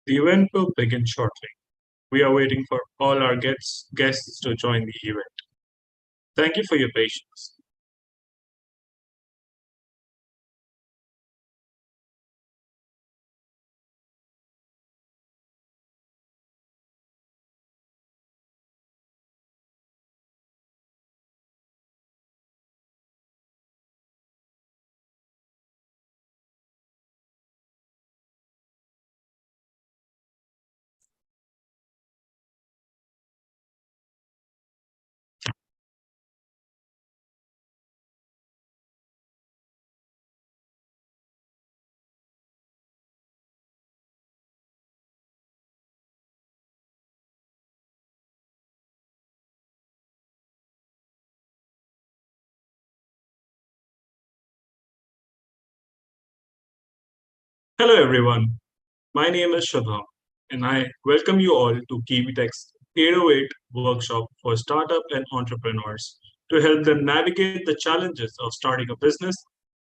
The event will begin shortly. We are waiting for all our guests to join the event. Thank you for your patience. Hello, everyone. My name is Shubham, and I welcome you all to KiwiTech's 808 workshop for startup and entrepreneurs to help them navigate the challenges of starting a business,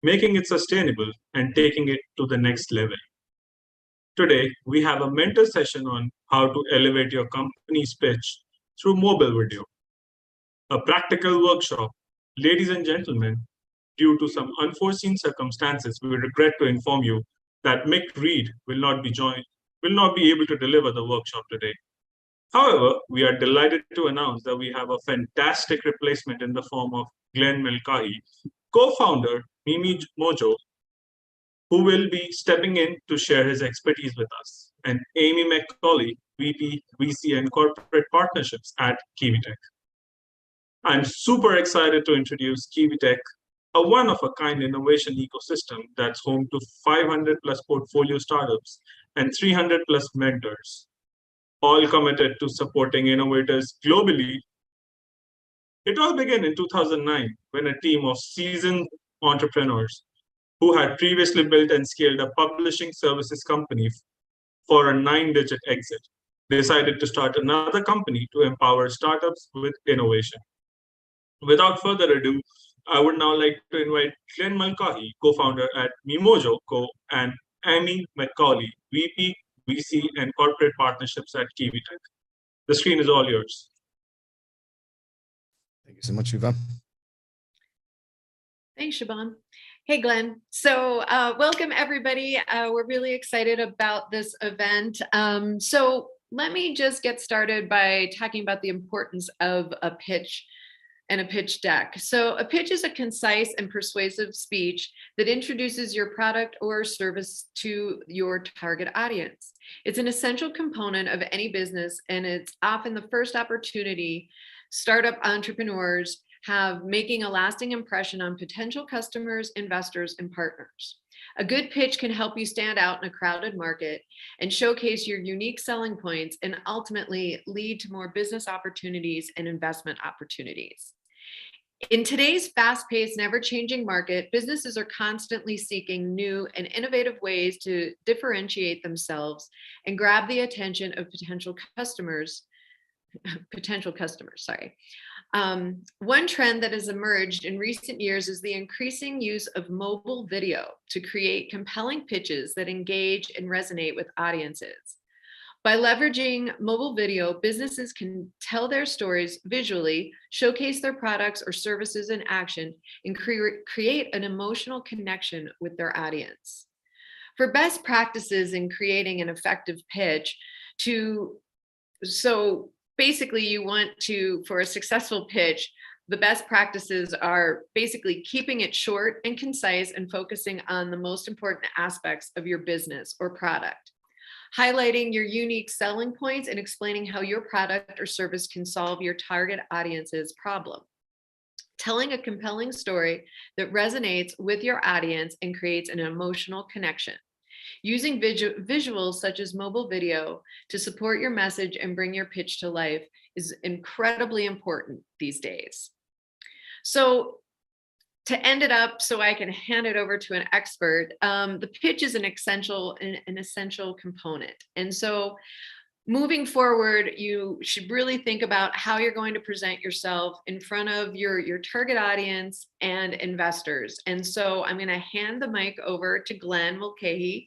making it sustainable, and taking it to the next level. Today, we have a mentor session on how to elevate your company's pitch through mobile video, a practical workshop. Ladies and gentlemen, due to some unforeseen circumstances, we regret to inform you that Mick Reed will not be able to deliver the workshop today. However, we are delighted to announce that we have a fantastic replacement in the form of Glenn McCawley, co-founder MiMojo, who will be stepping in to share his expertise with us, and Amy McCawley, VP, VC, and Corporate Partnerships at KiwiTech. I'm super excited to introduce KiwiTech, a one-of-a-kind innovation ecosystem that's home to 500 plus portfolio startups and 300 plus mentors, all committed to supporting innovators globally. It all began in 2009 when a team of seasoned entrepreneurs who had previously built and scaled a publishing services company for a 9-digit exit decided to start another company to empower startups with innovation. Without further ado, I would now like to invite Glenn Mulcahy, co-founder at MiMojo Co., and Amy McCawley, VP, VC, and Corporate Partnerships at KiwiTech. The screen is all yours. Thank you so much, Shubham. Thanks, Shubham. Hey, Glenn. So welcome, everybody. We're really excited about this event. So let me just get started by talking about the importance of a pitch and a pitch deck. So a pitch is a concise and persuasive speech that introduces your product or service to your target audience. It's an essential component of any business, and it's often the first opportunity startup entrepreneurs have making a lasting impression on potential customers, investors, and partners. A good pitch can help you stand out in a crowded market and showcase your unique selling points and ultimately lead to more business opportunities and investment opportunities. In today's fast-paced, never-changing market, businesses are constantly seeking new and innovative ways to differentiate themselves and grab the attention of potential customers. One trend that has emerged in recent years is the increasing use of mobile video to create compelling pitches that engage and resonate with audiences. By leveraging mobile video, businesses can tell their stories visually, showcase their products or services in action, and create an emotional connection with their audience. For best practices in creating an effective pitch, basically you want to, for a successful pitch, the best practices are basically keeping it short and concise and focusing on the most important aspects of your business or product. Highlighting your unique selling points and explaining how your product or service can solve your target audience's problem. Telling a compelling story that resonates with your audience and creates an emotional connection. Using visuals such as mobile video to support your message and bring your pitch to life is incredibly important these days. So to end it up so I can hand it over to an expert, the pitch is an essential component. And so moving forward, you should really think about how you're going to present yourself in front of your target audience and investors. And so I'm going to hand the mic over to Glenn Mulcahy.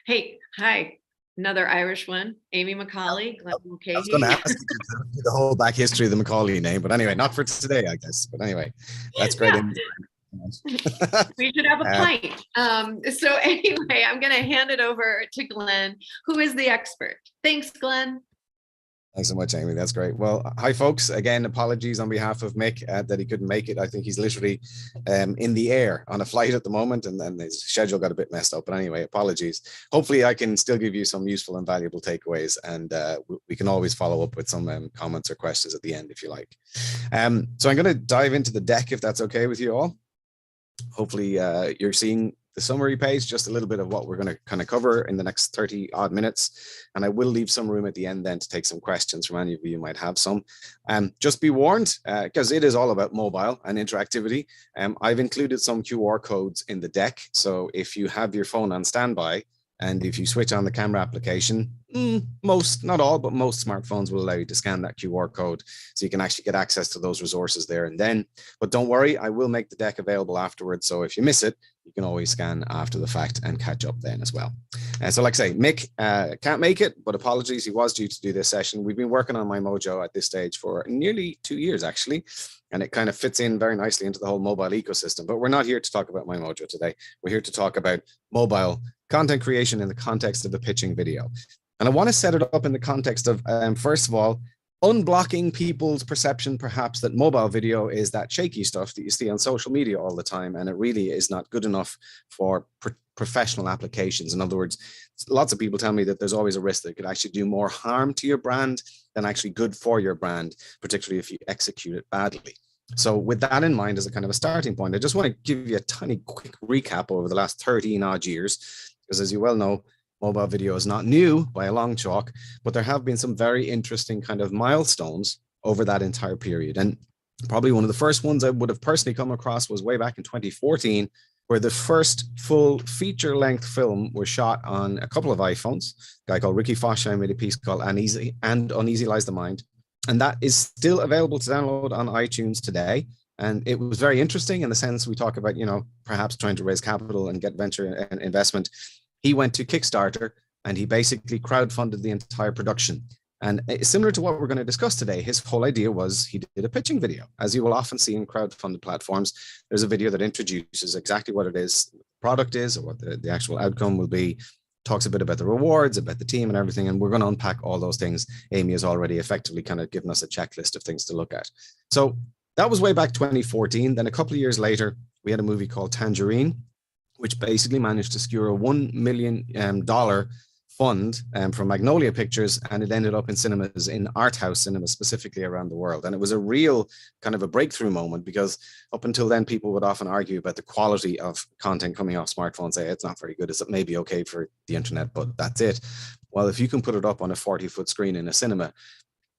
Hey, hi. Another Irish one, Amy McCawley, Glenn I was Mulcahy. going to ask you to do the whole back history of the McCawley name, but anyway, not for today, I guess. But anyway, that's great. Yeah. We should have a pint. So anyway, I'm going to hand it over to Glenn, who is the expert. Thanks, Glenn. Thanks so much, Amy. That's great. Well, hi, folks. Again, apologies on behalf of Mick that he couldn't make it. I think he's literally in the air on a flight at the moment, and then his schedule got a bit messed up. But anyway, apologies. Hopefully, I can still give you some useful and valuable takeaways, and we can always follow up with some comments or questions at the end if you like. So I'm going to dive into the deck if that's okay with you all. Hopefully, you're seeing the summary page, just a little bit of what we're going to kind of cover in the next 30 odd minutes. And I will leave some room at the end then to take some questions from any of you who might have some. Just be warned, because it is all about mobile and interactivity. I've included some QR codes in the deck. So if you have your phone on standby, and if you switch on the camera application, most, not all, but most smartphones will allow you to scan that QR code so you can actually get access to those resources there and then. But don't worry, I will make the deck available afterwards. So if you miss it, you can always scan after the fact and catch up then as well. And so like I say, Mick can't make it, but apologies, he was due to do this session. We've been working on MiMojo at this stage for nearly 2 years actually, and it kind of fits in very nicely into the whole mobile ecosystem. But we're not here to talk about MiMojo today. We're here to talk about mobile content creation in the context of a pitching video. And I want to set it up in the context of, first of all, unblocking people's perception, perhaps, that mobile video is that shaky stuff that you see on social media all the time, and it really is not good enough for professional applications. In other words, lots of people tell me that there's always a risk that it could actually do more harm to your brand than actually good for your brand, particularly if you execute it badly. So with that in mind as a kind of a starting point, I just want to give you a tiny quick recap over the last 13 odd years, because as you well know, mobile video is not new by a long chalk, but there have been some very interesting kind of milestones over that entire period. And probably one of the first ones I would have personally come across was way back in 2014, where the first full feature-length film was shot on a couple of iPhones. A guy called Ricky Fosheim made a piece called Uneasy Lies the Mind. And that is still available to download on iTunes today. And it was very interesting in the sense we talk about, you know, perhaps trying to raise capital and get venture and investment. He went to Kickstarter and he basically crowdfunded the entire production. And similar to what we're going to discuss today, his whole idea was he did a pitching video. As you will often see in crowdfunded platforms, there's a video that introduces exactly what it is, the product is, or what the actual outcome will be, talks a bit about the rewards, about the team and everything. And we're going to unpack all those things. Amy has already effectively kind of given us a checklist of things to look at. So that was way back 2014. Then a couple of years later, we had a movie called Tangerine, which basically managed to skewer a $1 million fund from Magnolia Pictures, and it ended up in cinemas, in art house cinemas specifically around the world. And it was a real kind of a breakthrough moment, because up until then, people would often argue about the quality of content coming off smartphones. Say it's not very good. It's maybe okay for the internet, but that's it. Well, if you can put it up on a 40-foot screen in a cinema,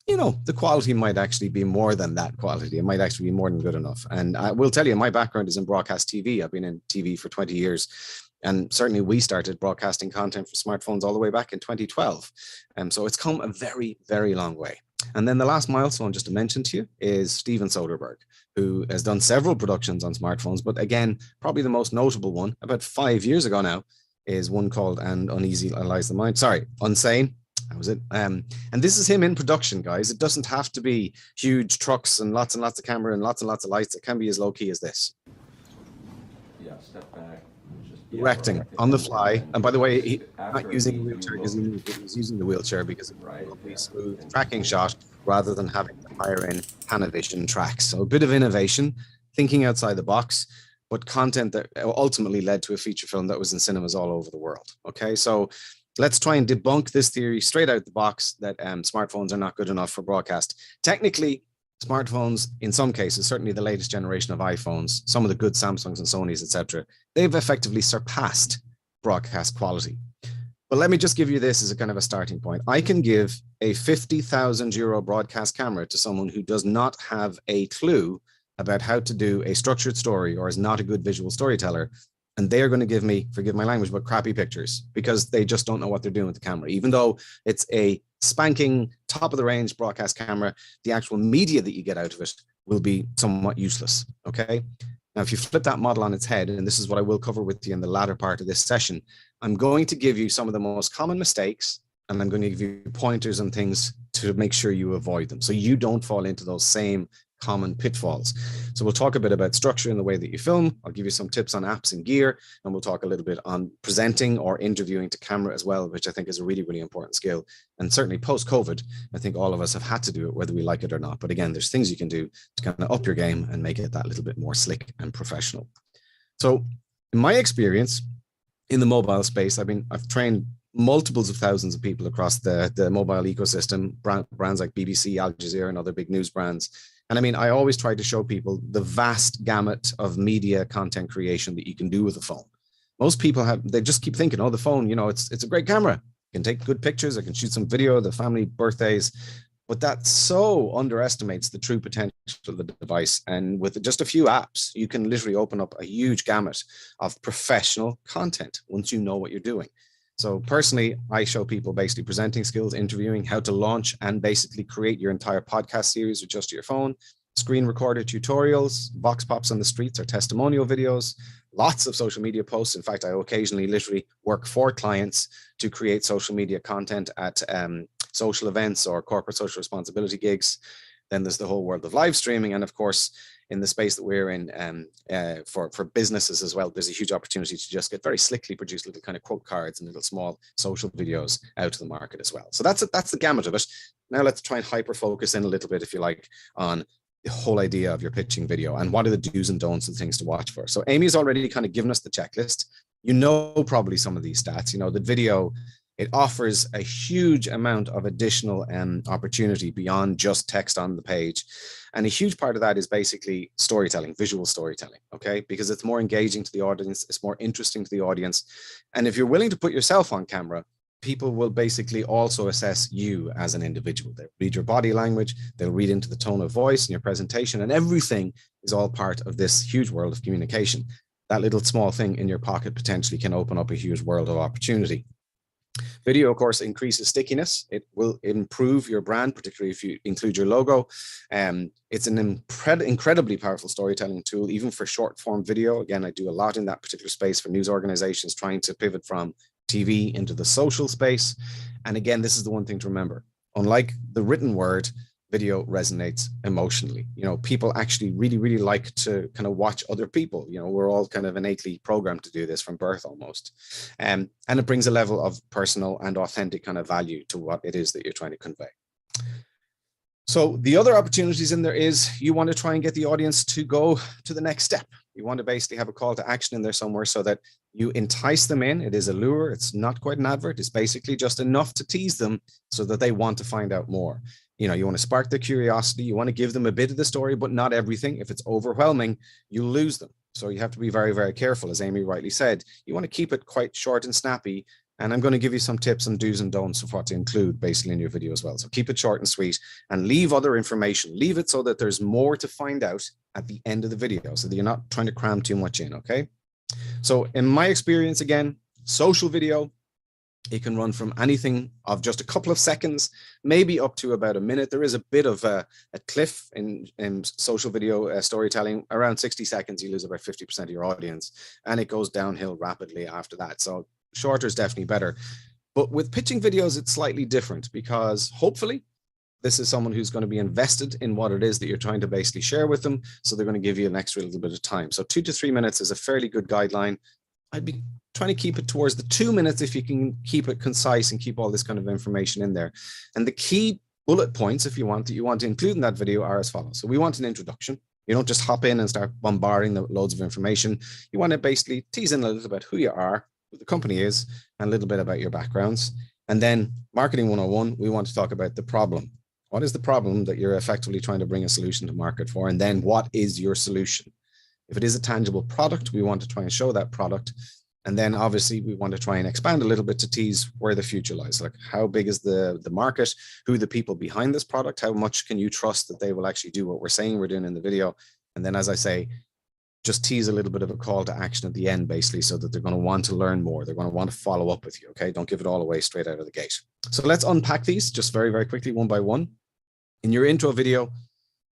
you know, the quality might actually be more than that quality. It might actually be more than good enough. And I will tell you, my background is in broadcast TV. I've been in TV for 20 years. And certainly we started broadcasting content from smartphones all the way back in 2012. And so it's come a very, very long way. And then the last milestone, just to mention to you, is Steven Soderbergh, who has done several productions on smartphones. But again, probably the most notable one, about 5 years ago now, is one called Uneasy Lies the Mind. Sorry, Unsane. That was it. And this is him in production, guys. It doesn't have to be huge trucks and lots of camera and lots of lights. It can be as low key as this. Yeah, step back. Directing on the fly. And by the way, he's not using a wheelchair because he's using the wheelchair because it's a lovely smooth tracking shot rather than having to hire in Panavision tracks. So a bit of innovation, thinking outside the box, but content that ultimately led to a feature film that was in cinemas all over the world. Okay, so let's try and debunk this theory straight out the box that smartphones are not good enough for broadcast. Technically, smartphones, in some cases, certainly the latest generation of iPhones, some of the good Samsungs and Sonys, etc., they've effectively surpassed broadcast quality. But let me just give you this as a kind of a starting point. I can give a €50,000 broadcast camera to someone who does not have a clue about how to do a structured story or is not a good visual storyteller. And they are going to give me, forgive my language, but crappy pictures because they just don't know what they're doing with the camera. Even though it's a spanking top of the range broadcast camera, the actual media that you get out of it will be somewhat useless. Okay. Now, if you flip that model on its head, and this is what I will cover with you in the latter part of this session, I'm going to give you some of the most common mistakes and I'm going to give you pointers and things to make sure you avoid them, so you don't fall into those same common pitfalls. So we'll talk a bit about structure in the way that you film. I'll give you some tips on apps and gear, and we'll talk a little bit on presenting or interviewing to camera as well, which I think is a really, really important skill. And certainly post-COVID, I think all of us have had to do it, whether we like it or not. But again, there's things you can do to kind of up your game and make it that little bit more slick and professional. So in my experience in the mobile space, I've trained multiples of thousands of people across the mobile ecosystem, brands like BBC, Al Jazeera, and other big news brands. And I mean, I always try to show people the vast gamut of media content creation that you can do with a phone. Most people they just keep thinking, oh, the phone, you know, it's a great camera. I can take good pictures. I can shoot some video of the family birthdays. But that so underestimates the true potential of the device. And with just a few apps, you can literally open up a huge gamut of professional content once you know what you're doing. So personally, I show people basically presenting skills, interviewing, how to launch and basically create your entire podcast series with just your phone, screen recorder tutorials, vox pops on the streets or testimonial videos, lots of social media posts. In fact, I occasionally literally work for clients to create social media content at social events or corporate social responsibility gigs. Then there's the whole world of live streaming. And of course, in the space that we're in for businesses as well, there's a huge opportunity to just get very slickly produce little kind of quote cards and little small social videos out to the market as well. So that's the gamut of it. Now let's try and hyper focus in a little bit, if you like, on the whole idea of your pitching video and what are the do's and don'ts and things to watch for. So Amy's already kind of given us the checklist. You know, probably some of these stats, you know, the video, it offers a huge amount of additional opportunity beyond just text on the page. And a huge part of that is basically storytelling, visual storytelling, okay? Because it's more engaging to the audience, it's more interesting to the audience. And if you're willing to put yourself on camera, people will basically also assess you as an individual. They'll read your body language, they'll read into the tone of voice and your presentation, and everything is all part of this huge world of communication. That little small thing in your pocket potentially can open up a huge world of opportunity. Video, of course, increases stickiness. It will improve your brand, particularly if you include your logo. It's an incredibly powerful storytelling tool, even for short form video. Again, I do a lot in that particular space for news organizations trying to pivot from TV into the social space. And again, this is the one thing to remember. Unlike the written word, video resonates emotionally. You know, people actually really, really like to kind of watch other people. You know, we're all kind of innately programmed to do this from birth almost. And it brings a level of personal and authentic kind of value to what it is that you're trying to convey. So the other opportunities in there is you want to try and get the audience to go to the next step. You want to basically have a call to action in there somewhere so that you entice them in. It is a lure. It's not quite an advert. It's basically just enough to tease them so that they want to find out more. You know, you want to spark their curiosity. You want to give them a bit of the story, but not everything. If it's overwhelming, you lose them. So you have to be very, very careful. As Amy rightly said, you want to keep it quite short and snappy. And I'm going to give you some tips and do's and don'ts of what to include basically in your video as well. So keep it short and sweet and leave other information. Leave it so that there's more to find out at the end of the video so that you're not trying to cram too much in, okay? So in my experience, again, social video, it can run from anything of just a couple of seconds, maybe up to about a minute. There is a bit of a cliff in social video storytelling. Around 60 seconds, you lose about 50% of your audience, and it goes downhill rapidly after that. So shorter is definitely better. But with pitching videos, it's slightly different because hopefully this is someone who's going to be invested in what it is that you're trying to basically share with them. So they're going to give you an extra little bit of time. So 2 to 3 minutes is a fairly good guideline. I'd be trying to keep it towards the 2 minutes if you can keep it concise and keep all this kind of information in there. And the key bullet points, if you want, that you want to include in that video are as follows. So we want an introduction. You don't just hop in and start bombarding the loads of information. You want to basically tease in a little bit who you are, who the company is, and a little bit about your backgrounds. And then marketing 101, we want to talk about the problem. What is the problem that you're effectively trying to bring a solution to market for? And then what is your solution? If it is a tangible product, we want to try and show that product. And then obviously we want to try and expand a little bit to tease where the future lies. Like how big is the market? Who are the people behind this product? How much can you trust that they will actually do what we're saying we're doing in the video? And then, as I say, just tease a little bit of a call to action at the end, basically, so that they're going to want to learn more. They're going to want to follow up with you. Okay. Don't give it all away straight out of the gate. So let's unpack these just very, very quickly, one by one. In your intro video,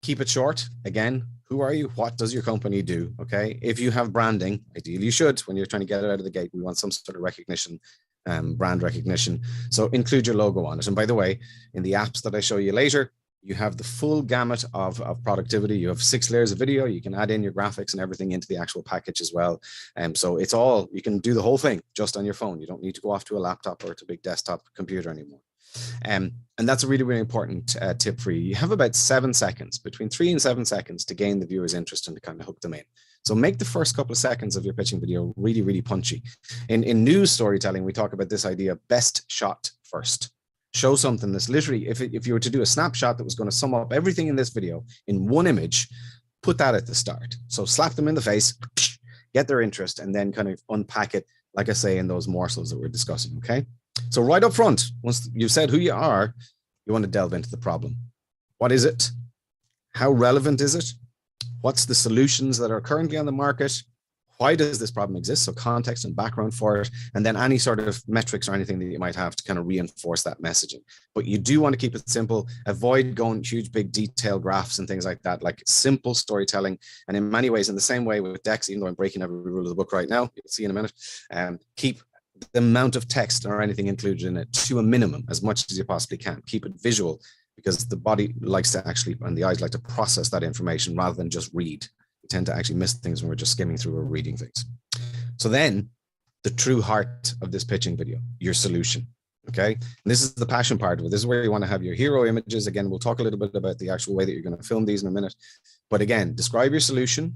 keep it short. Again, who are you? What does your company do? Okay. If you have branding, ideally you should, when you're trying to get it out of the gate, we want some sort of recognition. brand recognition. So include your logo on it. And by the way, in the apps that I show you later, you have the full gamut of productivity. You have 6 layers of video. You can add in your graphics and everything into the actual package as well. So it's all, you can do the whole thing just on your phone. You don't need to go off to a laptop or to a big desktop computer anymore. And that's a really, really important tip for you. You have about 7 seconds, between 3 and 7 seconds to gain the viewer's interest and to kind of hook them in. So make the first couple of seconds of your pitching video really, really punchy. In news storytelling, we talk about this idea of best shot first. Show something that's literally, if you were to do a snapshot that was going to sum up everything in this video in one image, put that at the start. So slap them in the face, get their interest, and then kind of unpack it, like I say, in those morsels that we're discussing, okay? So right up front, once you've said who you are, you want to delve into the problem. What is it? How relevant is it? What's the solutions that are currently on the market? Why does this problem exist? So context and background for it, and then any sort of metrics or anything that you might have to kind of reinforce that messaging. But you do want to keep it simple. Avoid going huge, big detail graphs and things like that, like simple storytelling. And in many ways, in the same way with Dex, even though I'm breaking every rule of the book right now, you'll see in a minute, keep the amount of text or anything included in it to a minimum, as much as you possibly can. Keep it visual, because the body likes to actually, and the eyes like to process that information rather than just read. We tend to actually miss things when we're just skimming through or reading things. So then the true heart of this pitching video, your solution. Okay. And this is the passion part of it. This is where you want to have your hero images. Again, we'll talk a little bit about the actual way that you're going to film these in a minute. But again, describe your solution.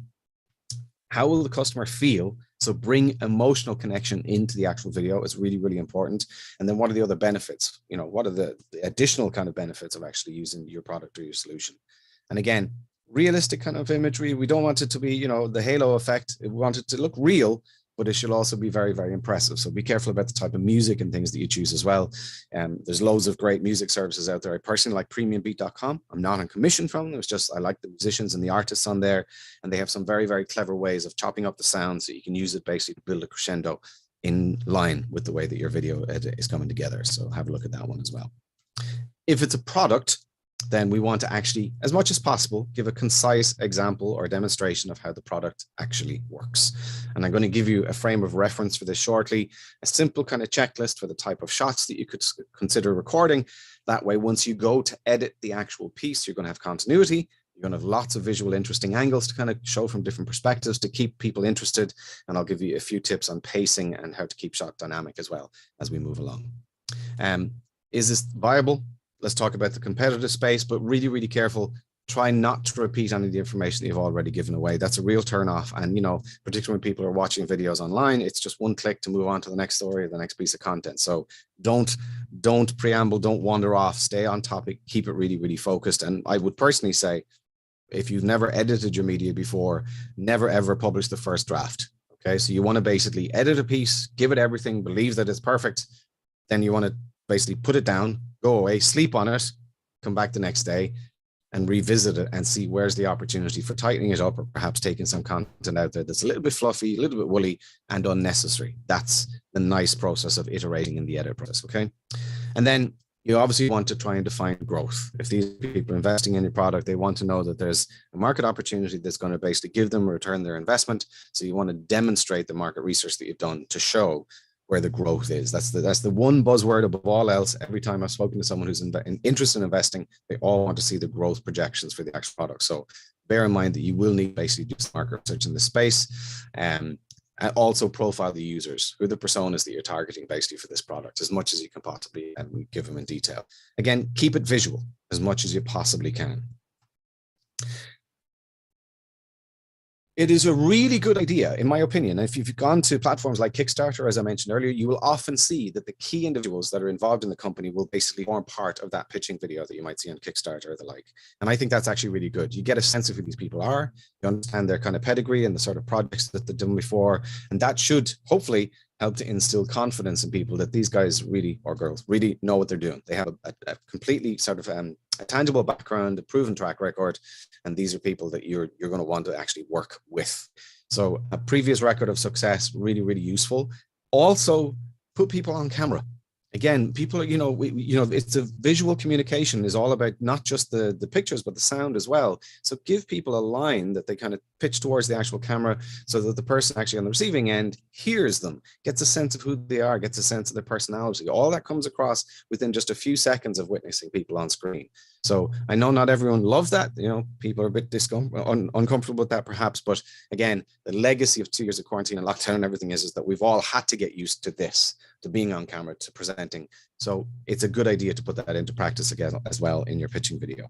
How will the customer feel? So bring emotional connection into the actual video. It's really, really important. And then what are the other benefits? You know, what are the additional kind of benefits of actually using your product or your solution? And again, realistic kind of imagery. We don't want it to be, you know, the halo effect. We want it to look real, but it should also be very, very impressive. So be careful about the type of music and things that you choose as well. There's loads of great music services out there. I personally like premiumbeat.com. I'm not on commission from them. It's just, I like the musicians and the artists on there. And they have some very, very clever ways of chopping up the sound so you can use it basically to build a crescendo in line with the way that your video edit is coming together. So have a look at that one as well. If it's a product, then we want to actually, as much as possible, give a concise example or demonstration of how the product actually works. And I'm going to give you a frame of reference for this shortly, a simple kind of checklist for the type of shots that you could consider recording. That way, once you go to edit the actual piece, you're going to have continuity. You're going to have lots of visual, interesting angles to kind of show from different perspectives to keep people interested. And I'll give you a few tips on pacing and how to keep shot dynamic as well as we move along. Is this viable? Let's talk about the competitive space, but really, really careful. Try not to repeat any of the information that you've already given away. That's a real turn off. And, you know, particularly when people are watching videos online, it's just one click to move on to the next story or the next piece of content. So don't preamble, don't wander off, stay on topic, keep it really, really focused. And I would personally say, if you've never edited your media before, never, ever publish the first draft. Okay. So you want to basically edit a piece, give it everything, believe that it's perfect. Then you want to basically put it down, go away, sleep on it, come back the next day and revisit it and see where's the opportunity for tightening it up or perhaps taking some content out there that's a little bit fluffy, a little bit woolly and unnecessary. That's the nice process of iterating in the edit process, okay? And then you obviously want to try and define growth. If these people are investing in your product, they want to know that there's a market opportunity that's going to basically give them a return on their investment. So you want to demonstrate the market research that you've done to show where the growth is. That's the one buzzword above all else. Every time I've spoken to someone who's interested in investing, they all want to see the growth projections for the actual product. So bear in mind that you will need basically do some market research in the space, and also profile the users, who are the personas that you're targeting basically for this product as much as you can possibly, and give them in detail. Again, keep it visual as much as you possibly can. It is a really good idea, in my opinion. If you've gone to platforms like Kickstarter, as I mentioned earlier, you will often see that the key individuals that are involved in the company will basically form part of that pitching video that you might see on Kickstarter or the like. And I think that's actually really good. You get a sense of who these people are, you understand their kind of pedigree and the sort of projects that they've done before. And that should hopefully help to instill confidence in people that these guys really, or girls, really know what they're doing. They have a completely sort of a tangible background, a proven track record, and these are people that you're going to want to actually work with. So a previous record of success, really, really useful. Also, put people on camera. Again, people are, it's a visual communication is all about not just the pictures, but the sound as well. So give people a line that they kind of pitch towards the actual camera so that the person actually on the receiving end hears them, gets a sense of who they are, gets a sense of their personality. All that comes across within just a few seconds of witnessing people on screen. So I know not everyone loves that. People are a bit uncomfortable with that perhaps. But again, the legacy of 2 years of quarantine and lockdown and everything is that we've all had to get used to this, to being on camera, to presenting. So it's a good idea to put that into practice again as well in your pitching video.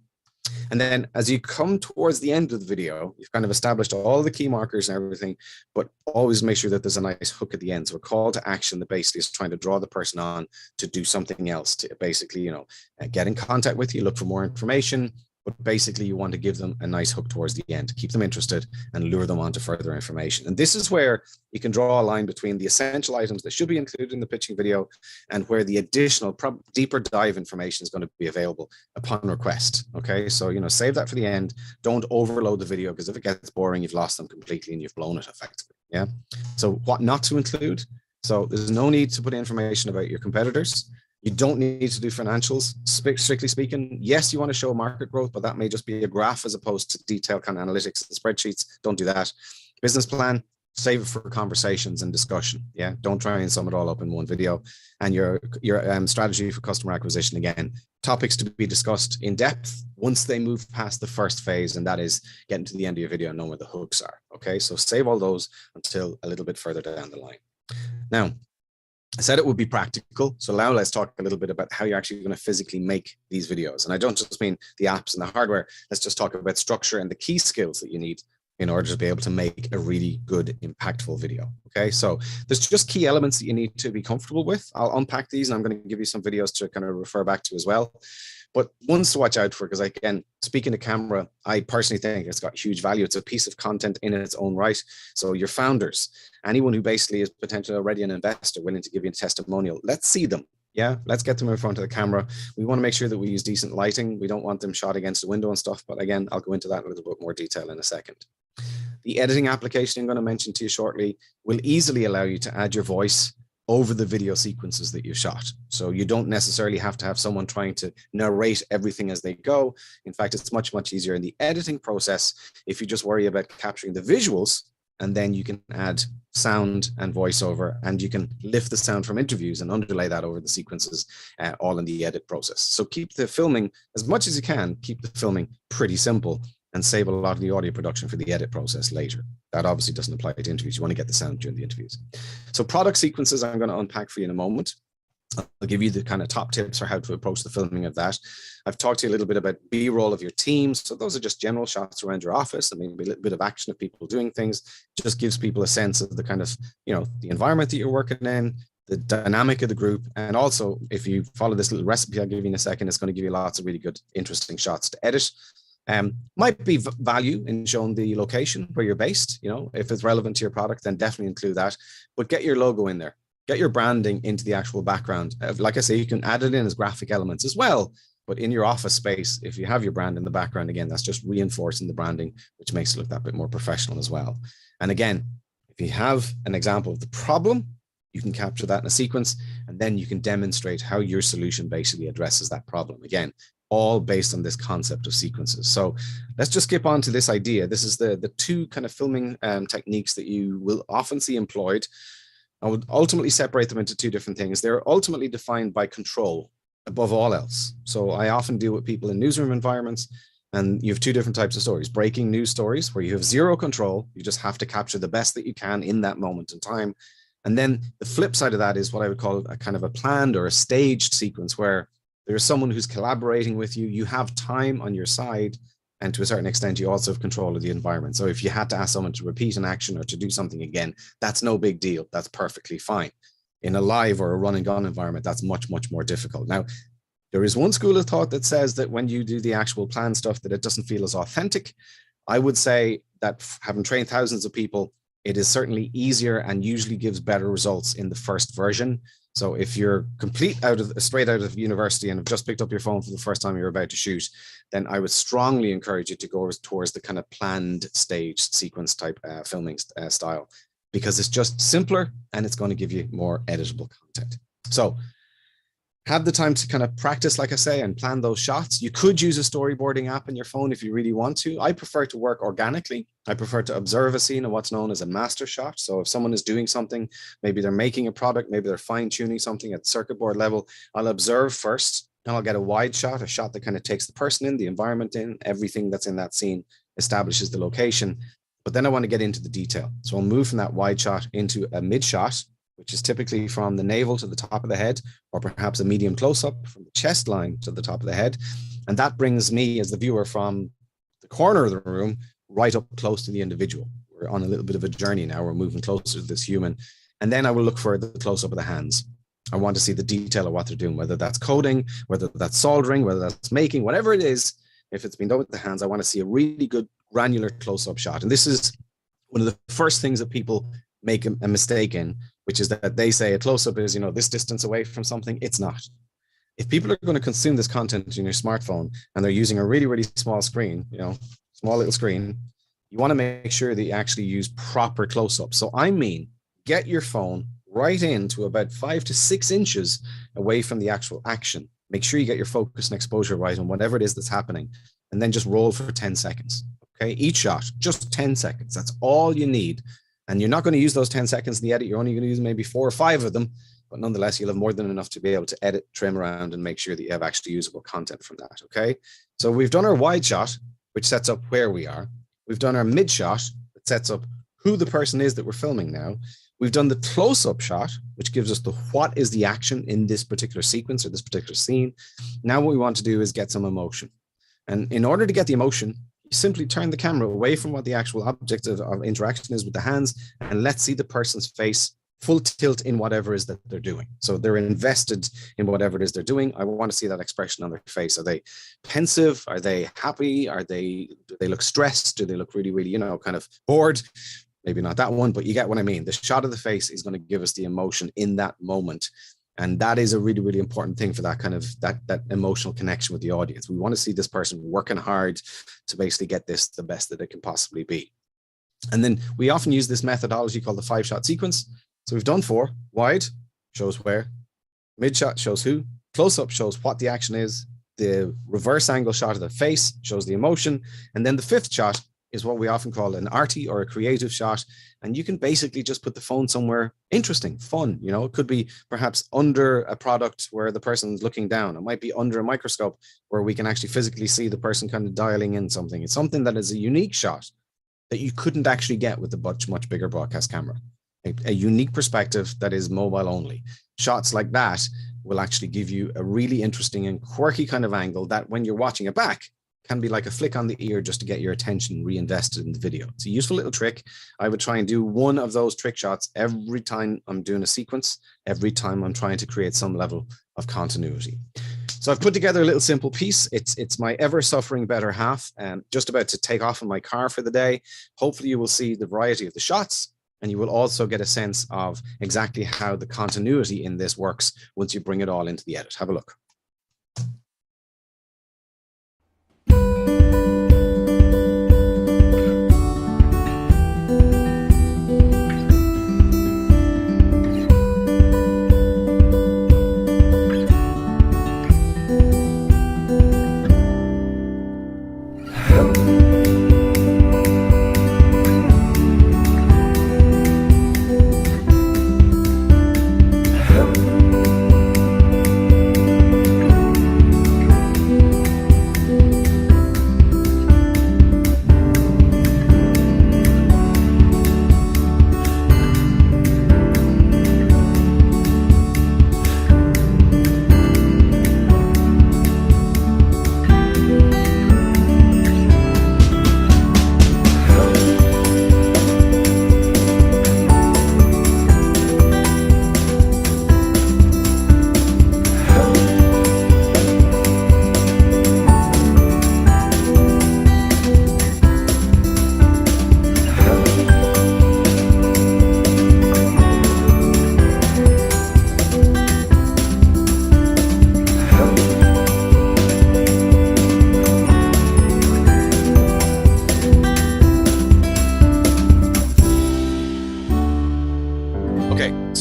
And then as you come towards the end of the video, you've kind of established all the key markers and everything, but always make sure that there's a nice hook at the end. So a call to action that basically is trying to draw the person on to do something else, to basically, get in contact with you, look for more information. But basically you want to give them a nice hook towards the end, keep them interested and lure them on to further information. And this is where you can draw a line between the essential items that should be included in the pitching video and where the additional deeper dive information is going to be available upon request. Okay, so, save that for the end. Don't overload the video, because if it gets boring, you've lost them completely and you've blown it effectively. Yeah. So what not to include? So there's no need to put information about your competitors. You don't need to do financials, strictly speaking. Yes, you want to show market growth, but that may just be a graph as opposed to detailed kind of analytics and spreadsheets. Don't do that. Business plan, save it for conversations and discussion. Yeah, don't try and sum it all up in one video. And your strategy for customer acquisition, again, topics to be discussed in depth once they move past the first phase, and that is getting to the end of your video and knowing where the hooks are. Okay, so save all those until a little bit further down the line. Now, I said it would be practical. So now let's talk a little bit about how you're actually going to physically make these videos. And I don't just mean the apps and the hardware. Let's just talk about structure and the key skills that you need in order to be able to make a really good, impactful video. Okay, so there's just key elements that you need to be comfortable with. I'll unpack these and I'm going to give you some videos to kind of refer back to as well. But ones to watch out for, because again, speaking to camera, I personally think it's got huge value. It's a piece of content in its own right. So your founders, anyone who basically is potentially already an investor willing to give you a testimonial, let's see them. Yeah, let's get them in front of the camera. We want to make sure that we use decent lighting. We don't want them shot against the window and stuff. But again, I'll go into that in a little bit more detail in a second. The editing application I'm going to mention to you shortly will easily allow you to add your voice over the video sequences that you shot. So you don't necessarily have to have someone trying to narrate everything as they go. In fact, it's much, much easier in the editing process if you just worry about capturing the visuals, and then you can add sound and voiceover, and you can lift the sound from interviews and underlay that over the sequences, all in the edit process. So keep the filming, as much as you can, keep the filming pretty simple and save a lot of the audio production for the edit process later. That obviously doesn't apply to interviews. You want to get the sound during the interviews. So product sequences, I'm going to unpack for you in a moment. I'll give you the kind of top tips for how to approach the filming of that. I've talked to you a little bit about B-roll of your team. So those are just general shots around your office and maybe a little bit of action of people doing things. Just gives people a sense of the kind of, the environment that you're working in, the dynamic of the group. And also, if you follow this little recipe I'll give you in a second, it's going to give you lots of really good, interesting shots to edit. Might be value in showing the location where you're based. If it's relevant to your product, then definitely include that. But get your logo in there. Get your branding into the actual background. Like I say, you can add it in as graphic elements as well. But in your office space, if you have your brand in the background, again, that's just reinforcing the branding, which makes it look that bit more professional as well. And again, if you have an example of the problem, you can capture that in a sequence, and then you can demonstrate how your solution basically addresses that problem. Again, all based on this concept of sequences. So let's just skip on to this idea. This is the two kind of filming techniques that you will often see employed. I would ultimately separate them into two different things. They're ultimately defined by control above all else. So I often deal with people in newsroom environments, and you have two different types of stories. Breaking news stories, where you have zero control. You just have to capture the best that you can in that moment in time. And then the flip side of that is what I would call a kind of a planned or a staged sequence, where there's someone who's collaborating with you. You have time on your side, and to a certain extent, you also have control of the environment. So if you had to ask someone to repeat an action or to do something again, that's no big deal. That's perfectly fine. In a live or a run and gun environment, that's much, much more difficult. Now, there is one school of thought that says that when you do the actual plan stuff, that it doesn't feel as authentic. I would say that having trained thousands of people, it is certainly easier and usually gives better results in the first version. So if you're straight out of university and have just picked up your phone for the first time you're about to shoot, then I would strongly encourage you to go towards the kind of planned stage sequence type filming style, because it's just simpler and it's going to give you more editable content. So have the time to kind of practice, like I say, and plan those shots. You could use a storyboarding app on your phone if you really want to. I prefer to work organically. I prefer to observe a scene of what's known as a master shot. So if someone is doing something, maybe they're making a product, maybe they're fine tuning something at circuit board level, I'll observe first and I'll get a wide shot, a shot that kind of takes the person in, the environment in, everything that's in that scene, establishes the location. But then I want to get into the detail. So I'll move from that wide shot into a mid shot, which is typically from the navel to the top of the head, or perhaps a medium close-up from the chest line to the top of the head. And that brings me as the viewer from the corner of the room right up close to the individual. We're on a little bit of a journey now. We're moving closer to this human. And then I will look for the close-up of the hands. I want to see the detail of what they're doing, whether that's coding, whether that's soldering, whether that's making, whatever it is. If it's been done with the hands, I want to see a really good granular close-up shot. And this is one of the first things that people make a mistake in, which is that they say a close-up is, this distance away from something. It's not. If people are going to consume this content in your smartphone and they're using a really, really small screen, small little screen, you want to make sure that you actually use proper close-up. So I mean, get your phone right into about 5 to 6 inches away from the actual action. Make sure you get your focus and exposure right on whatever it is that's happening, and then just roll for 10 seconds. Okay, each shot, just 10 seconds. That's all you need. And you're not going to use those 10 seconds in the edit. You're only going to use maybe 4 or 5 of them, but nonetheless, you'll have more than enough to be able to edit, trim around, and make sure that you have actually usable content from that. Okay, so we've done our wide shot, which sets up where we are. We've done our mid shot, that sets up who the person is that we're filming now. We've done the close-up shot, which gives us the what is the action in this particular sequence or this particular scene. Now what we want to do is get some emotion. And in order to get the emotion, you simply turn the camera away from what the actual object of interaction is with the hands, and let's see the person's face full tilt in whatever it is that they're doing. So they're invested in whatever it is they're doing. I want to see that expression on their face. Are they pensive? Are they happy? Do they look stressed? Do they look really, really, kind of bored? Maybe not that one, but you get what I mean. The shot of the face is going to give us the emotion in that moment. And that is a really, really important thing for that kind of that emotional connection with the audience. We want to see this person working hard to basically get this the best that it can possibly be. And then we often use this methodology called the 5-shot sequence. So we've done 4. Wide shows where, mid shot shows who, close up shows what the action is, the reverse angle shot of the face shows the emotion, and then the 5th shot is what we often call an arty or a creative shot. And you can basically just put the phone somewhere interesting, fun. It could be perhaps under a product where the person's looking down. It might be under a microscope where we can actually physically see the person kind of dialing in something. It's something that is a unique shot that you couldn't actually get with a much bigger broadcast camera. A unique perspective that is mobile only. Shots like that will actually give you a really interesting and quirky kind of angle that when you're watching it back, can be like a flick on the ear just to get your attention reinvested in the video. It's a useful little trick. I would try and do one of those trick shots every time I'm doing a sequence, every time I'm trying to create some level of continuity. So I've put together a little simple piece. It's my ever-suffering better half, and just about to take off in my car for the day. Hopefully you will see the variety of the shots, and you will also get a sense of exactly how the continuity in this works once you bring it all into the edit. Have a look.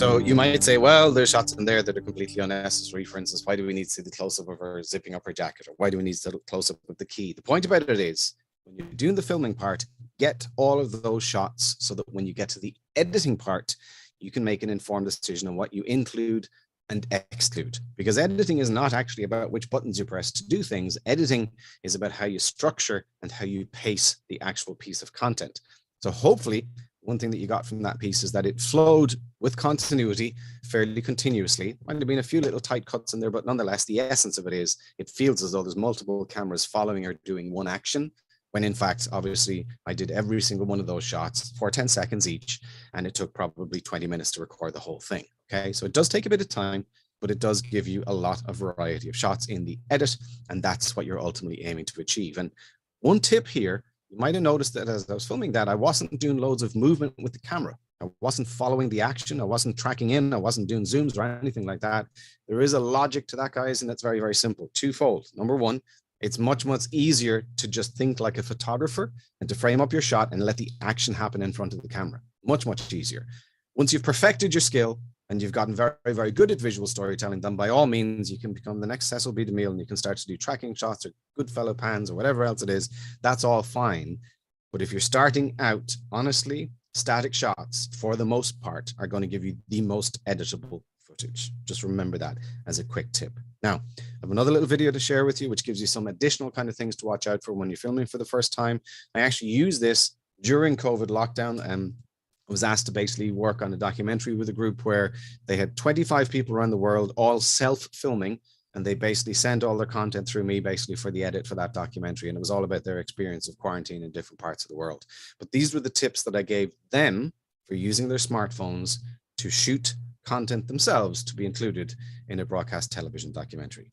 So you might say, well, there's shots in there that are completely unnecessary. For instance, why do we need to see the close-up of her zipping up her jacket? Or why do we need to close-up of the key? The point about it is, when you're doing the filming part, get all of those shots so that when you get to the editing part, you can make an informed decision on what you include and exclude. Because editing is not actually about which buttons you press to do things. Editing is about how you structure and how you pace the actual piece of content. So hopefully, one thing that you got from that piece is that it flowed with continuity fairly continuously. Might have been a few little tight cuts in there, but nonetheless, the essence of it is it feels as though there's multiple cameras following or doing one action, when in fact, obviously, I did every single one of those shots for 10 seconds each, and it took probably 20 minutes to record the whole thing. Okay, so it does take a bit of time, but it does give you a lot of variety of shots in the edit, and that's what you're ultimately aiming to achieve. And one tip here, you might have noticed that as I was filming that, I wasn't doing loads of movement with the camera. I wasn't following the action. I wasn't tracking in. I wasn't doing zooms or anything like that. There is a logic to that, guys, and it's very, very simple. Twofold. Number one, it's much, much easier to just think like a photographer and to frame up your shot and let the action happen in front of the camera. Much, much easier. Once you've perfected your skill and you've gotten very, very good at visual storytelling, then by all means, you can become the next Cecil B. DeMille and you can start to do tracking shots or Goodfellow pans or whatever else it is. That's all fine. But if you're starting out, honestly, static shots, for the most part, are going to give you the most editable footage. Just remember that as a quick tip. Now, I have another little video to share with you, which gives you some additional kind of things to watch out for when you're filming for the first time. I actually used this during COVID lockdown and was asked to basically work on a documentary with a group where they had 25 people around the world, all self-filming, and they basically sent all their content through me basically for the edit for that documentary. And it was all about their experience of quarantine in different parts of the world. But these were the tips that I gave them for using their smartphones to shoot content themselves to be included in a broadcast television documentary.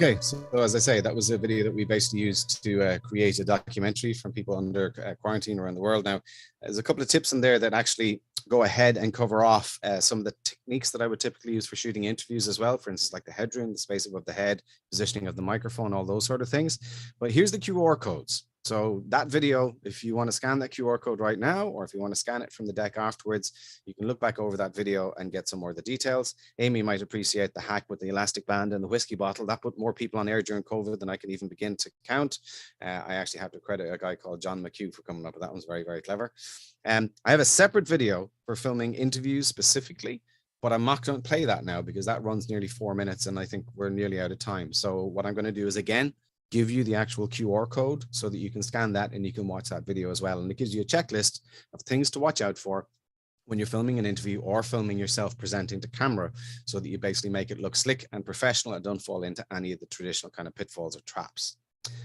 Okay, so as I say, that was a video that we basically used to create a documentary from people under quarantine around the world. Now, there's a couple of tips in there that actually go ahead and cover off some of the techniques that I would typically use for shooting interviews as well. For instance, like the headroom, the space above the head, positioning of the microphone, all those sort of things. But here's the QR codes. So that video, if you want to scan that QR code right now, or if you want to scan it from the deck afterwards, you can look back over that video and get some more of the details. Amy might appreciate the hack with the elastic band and the whiskey bottle. That put more people on air during COVID than I can even begin to count. I actually have to credit a guy called John McHugh for coming up with that. One's very, very clever. I have a separate video for filming interviews specifically, but I'm not going to play that now because that runs nearly 4 minutes and I think we're nearly out of time. So what I'm going to do is, again, give you the actual QR code so that you can scan that and you can watch that video as well. And it gives you a checklist of things to watch out for when you're filming an interview or filming yourself presenting to camera, so that you basically make it look slick and professional and don't fall into any of the traditional kind of pitfalls or traps.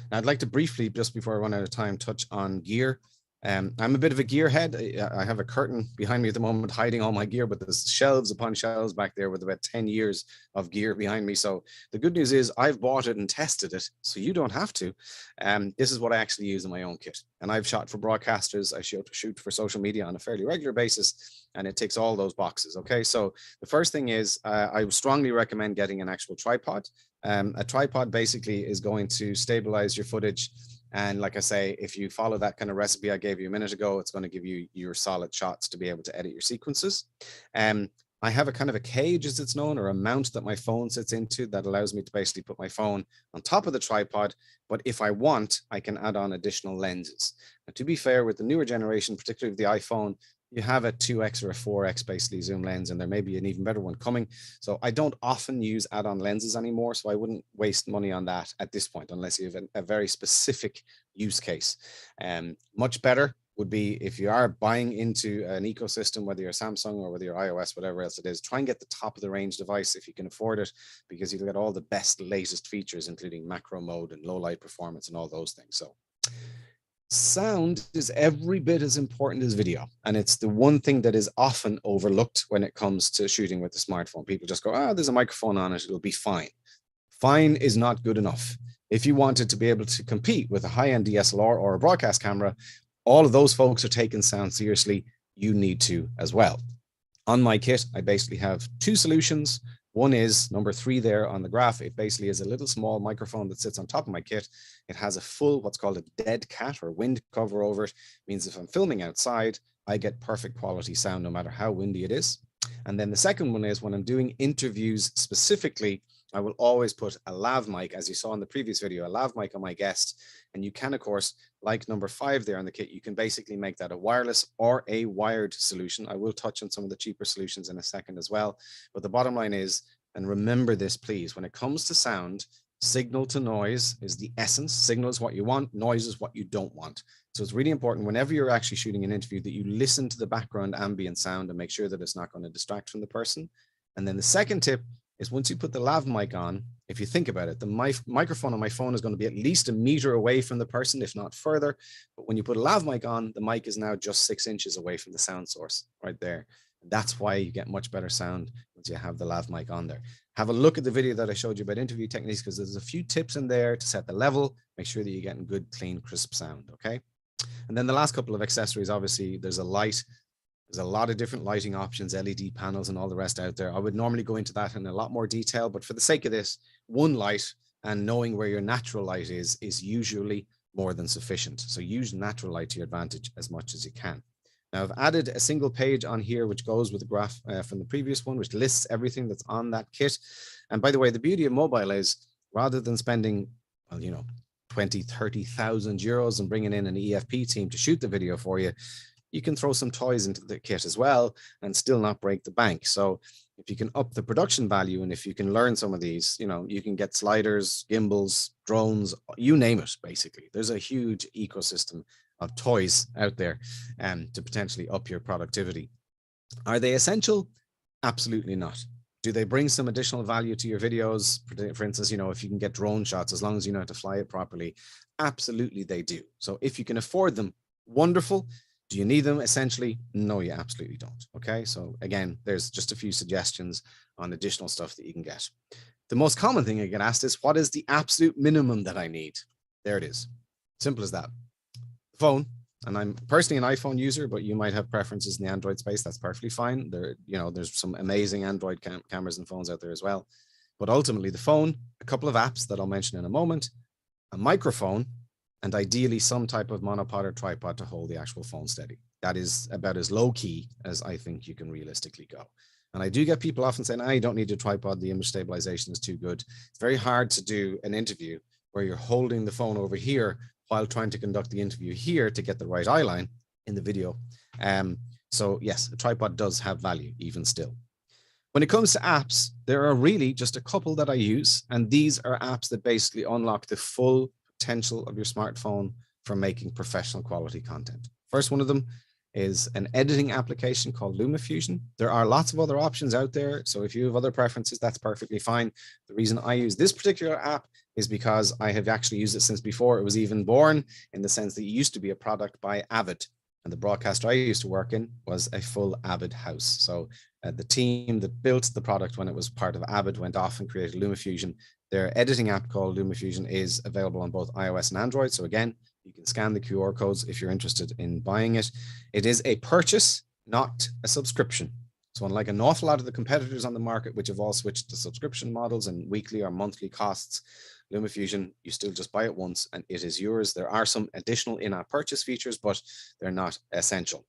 Now, I'd like to briefly, just before I run out of time, touch on gear. I'm a bit of a gearhead. I have a curtain behind me at the moment hiding all my gear, but there's shelves upon shelves back there with about 10 years of gear behind me. So the good news is I've bought it and tested it, so you don't have to. This is what I actually use in my own kit. And I've shot for broadcasters. I shoot for social media on a fairly regular basis, and it ticks all those boxes. Okay, so the first thing is I would strongly recommend getting an actual tripod. A tripod basically is going to stabilize your footage. And like I say, if you follow that kind of recipe I gave you a minute ago, it's going to give you your solid shots to be able to edit your sequences. I have a kind of a cage, as it's known, or a mount that my phone sits into that allows me to basically put my phone on top of the tripod. But if I want, I can add on additional lenses. Now, to be fair, with the newer generation, particularly with the iPhone, you have a 2x or a 4x basically zoom lens, and there may be an even better one coming. So I don't often use add-on lenses anymore, so I wouldn't waste money on that at this point, unless you have a very specific use case. Much better would be if you are buying into an ecosystem, whether you're Samsung or whether you're iOS, whatever else it is, try and get the top of the range device if you can afford it, because you'll get all the best, latest features, including macro mode and low light performance and all those things. So sound is every bit as important as video. And it's the one thing that is often overlooked when it comes to shooting with the smartphone. People just go, oh, there's a microphone on it, it'll be fine. Fine is not good enough. If you wanted to be able to compete with a high-end DSLR or a broadcast camera, all of those folks are taking sound seriously. You need to as well. On my kit, I basically have two solutions. One is number 3 there on the graph. It basically is a little small microphone that sits on top of my kit. It has a full, what's called a dead cat or wind cover over it. It means if I'm filming outside, I get perfect quality sound no matter how windy it is. And then the second one is when I'm doing interviews specifically, I will always put a lav mic, as you saw in the previous video, a lav mic on my guest. And you can, of course, like number 5 there on the kit, you can basically make that a wireless or a wired solution. I will touch on some of the cheaper solutions in a second as well. But the bottom line is, and remember this, please, when it comes to sound, signal to noise is the essence. Signal is what you want, noise is what you don't want. So it's really important whenever you're actually shooting an interview that you listen to the background ambient sound and make sure that it's not going to distract from the person. And then the second tip is once you put the lav mic on, if you think about it, the microphone on my phone is going to be at least a meter away from the person, if not further. But when you put a lav mic on, the mic is now just 6 inches away from the sound source right there. And that's why you get much better sound once you have the lav mic on there. Have a look at the video that I showed you about interview techniques, because there's a few tips in there to set the level, make sure that you're getting good, clean, crisp sound, okay? And then the last couple of accessories, obviously, there's a light. There's a lot of different lighting options, LED panels and all the rest out there. I would normally go into that in a lot more detail, but for the sake of this, one light and knowing where your natural light is usually more than sufficient. So use natural light to your advantage as much as you can. Now I've added a single page on here, which goes with the graph from the previous one, which lists everything that's on that kit. And by the way, the beauty of mobile is rather than spending, well, you know, 20, 30,000 euros and bringing in an EFP team to shoot the video for you, you can throw some toys into the kit as well and still not break the bank. So if you can up the production value and if you can learn some of these, you know, you can get sliders, gimbals, drones, you name it, basically. There's a huge ecosystem of toys out there to potentially up your productivity. Are they essential? Absolutely not. Do they bring some additional value to your videos? For instance, you know, if you can get drone shots, as long as you know how to fly it properly, absolutely they do. So if you can afford them, wonderful. Do you need them? Essentially, no, you absolutely don't. Okay, so again, there's just a few suggestions on additional stuff that you can get. The most common thing I get asked is, what is the absolute minimum that I need? There it is. Simple as that. Phone, and I'm personally an iPhone user, but you might have preferences in the Android space. That's perfectly fine. There's some amazing Android cameras and phones out there as well. But ultimately the phone, a couple of apps that I'll mention in a moment, a microphone, and ideally some type of monopod or tripod to hold the actual phone steady. That is about as low key as I think you can realistically go. And I do get people often saying, you don't need a tripod, the image stabilization is too good. It's very hard to do an interview where you're holding the phone over here while trying to conduct the interview here to get the right eye line in the video. So yes, a tripod does have value even still. When it comes to apps, there are really just a couple that I use, and these are apps that basically unlock the full potential of your smartphone for making professional quality content. First one of them is an editing application called LumaFusion. There are lots of other options out there, so if you have other preferences, that's perfectly fine. The reason I use this particular app is because I have actually used it since before it was even born, in the sense that it used to be a product by Avid, and the broadcaster I used to work in was a full Avid house. So the team that built the product when it was part of Avid went off and created LumaFusion. Their editing app called LumaFusion is available on both iOS and Android. So again, you can scan the QR codes if you're interested in buying it. It is a purchase, not a subscription. So unlike an awful lot of the competitors on the market, which have all switched to subscription models and weekly or monthly costs, LumaFusion, you still just buy it once and it is yours. There are some additional in-app purchase features, but they're not essential.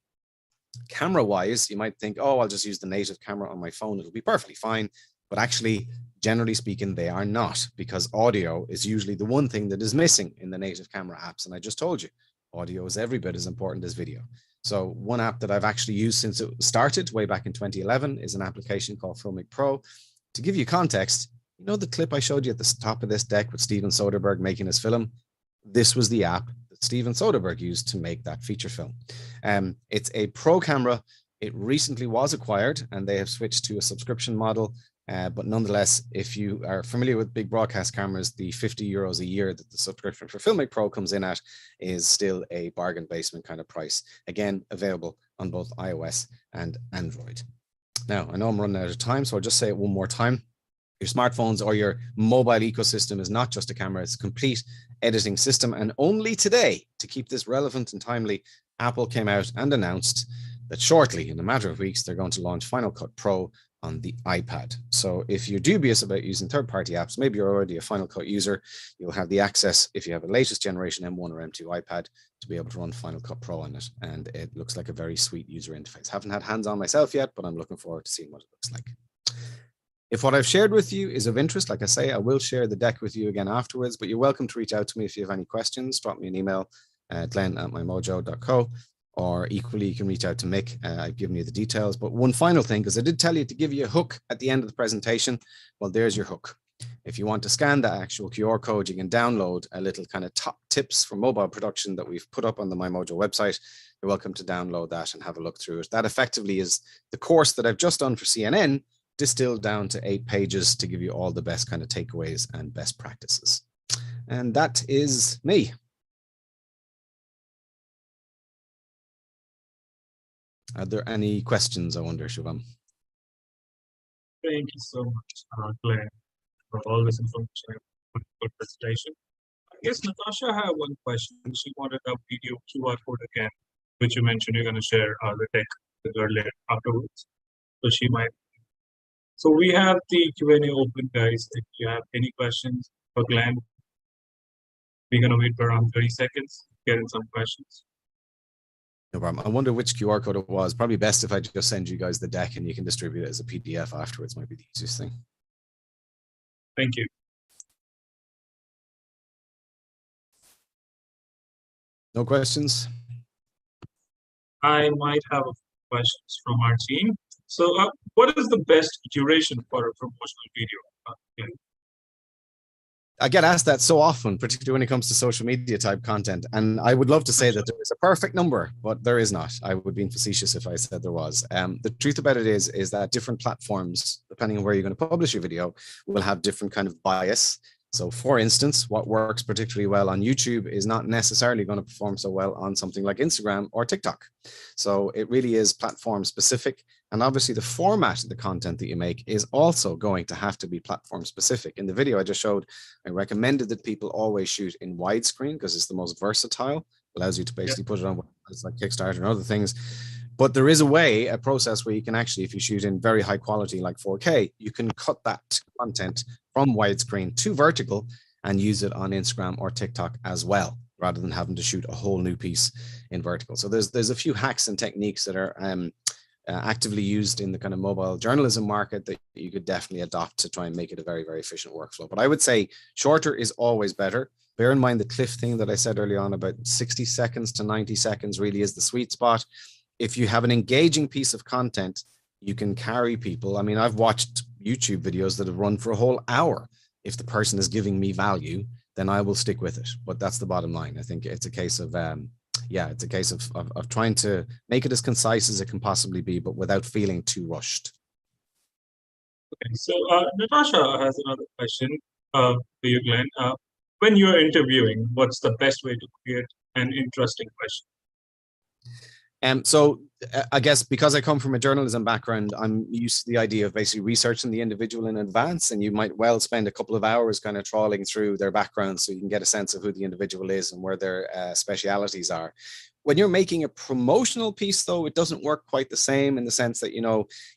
Camera-wise, you might think, I'll just use the native camera on my phone. It'll be perfectly fine. But actually, generally speaking, they are not, because audio is usually the one thing that is missing in the native camera apps. And I just told you, audio is every bit as important as video. So one app that I've actually used since it started way back in 2011 is an application called Filmic Pro. To give you context, you know the clip I showed you at the top of this deck with Steven Soderbergh making his film? This was the app that Steven Soderbergh used to make that feature film. It's a pro camera. It recently was acquired and they have switched to a subscription model. But nonetheless, if you are familiar with big broadcast cameras, the €50 a year that the subscription for Filmic Pro comes in at is still a bargain basement kind of price. Again, available on both iOS and Android. Now, I know I'm running out of time, so I'll just say it one more time. Your smartphones or your mobile ecosystem is not just a camera, it's a complete editing system. And only today, to keep this relevant and timely, Apple came out and announced that shortly, in a matter of weeks, they're going to launch Final Cut Pro on the iPad. So if you're dubious about using third-party apps, maybe you're already a Final Cut user, you'll have the access, if you have a latest generation M1 or M2 iPad, to be able to run Final Cut Pro on it. And it looks like a very sweet user interface. Haven't had hands-on myself yet, but I'm looking forward to seeing what it looks like. If what I've shared with you is of interest, like I say, I will share the deck with you again afterwards, but you're welcome to reach out to me if you have any questions. Drop me an email, glenn@mimojo.co. Or equally, you can reach out to Mick. I've given you the details. But one final thing, because I did tell you to give you a hook at the end of the presentation. Well, there's your hook. If you want to scan that actual QR code, you can download a little kind of top tips for mobile production that we've put up on the MiMojo website. You're welcome to download that and have a look through it. That effectively is the course that I've just done for CNN, distilled down to 8 pages to give you all the best kind of takeaways and best practices. And that is me. Are there any questions, I wonder, Shubham? Thank you so much, Glenn, for all this information and good presentation. I guess Natasha had one question. She wanted a video QR code again, which you mentioned you're going to share the deck with her later afterwards. So she might. So we have the Q&A open, guys. If you have any questions for Glenn, we're going to wait for around 30 seconds, get in some questions. No problem. I wonder which QR code it was. Probably best if I just send you guys the deck and you can distribute it as a PDF afterwards. Might be the easiest thing. Thank you. No questions? I might have questions from our team. So what is the best duration for a promotional video? I get asked that so often, particularly when it comes to social media type content. And I would love to say that there is a perfect number, but there is not. I would be facetious if I said there was. The truth about it is that different platforms, depending on where you're going to publish your video, will have different kind of bias So for instance, what works particularly well on YouTube is not necessarily going to perform so well on something like Instagram or TikTok. So it really is platform specific. And obviously the format of the content that you make is also going to have to be platform specific. In the video I just showed, I recommended that people always shoot in widescreen because it's the most versatile, allows you to basically put it on websites like Kickstarter and other things. But there is a process where you can actually, if you shoot in very high quality, like 4K, you can cut that content from widescreen to vertical and use it on Instagram or TikTok as well, rather than having to shoot a whole new piece in vertical. So there's a few hacks and techniques that are actively used in the kind of mobile journalism market that you could definitely adopt to try and make it a very, very efficient workflow. But I would say shorter is always better. Bear in mind the cliff thing that I said early on, about 60 seconds to 90 seconds really is the sweet spot. If you have an engaging piece of content, you can carry people. I mean, I've watched YouTube videos that have run for a whole hour. If the person is giving me value, then I will stick with it. But that's the bottom line. I think it's a case of, it's a case of trying to make it as concise as it can possibly be, but without feeling too rushed. Okay, so Natasha has another question for you, Glenn. When you're interviewing, what's the best way to create an interesting question? So I guess because I come from a journalism background, I'm used to the idea of basically researching the individual in advance, and you might well spend a couple of hours kind of trawling through their background so you can get a sense of who the individual is and where their specialities are. When you're making a promotional piece, though, it doesn't work quite the same, in the sense that,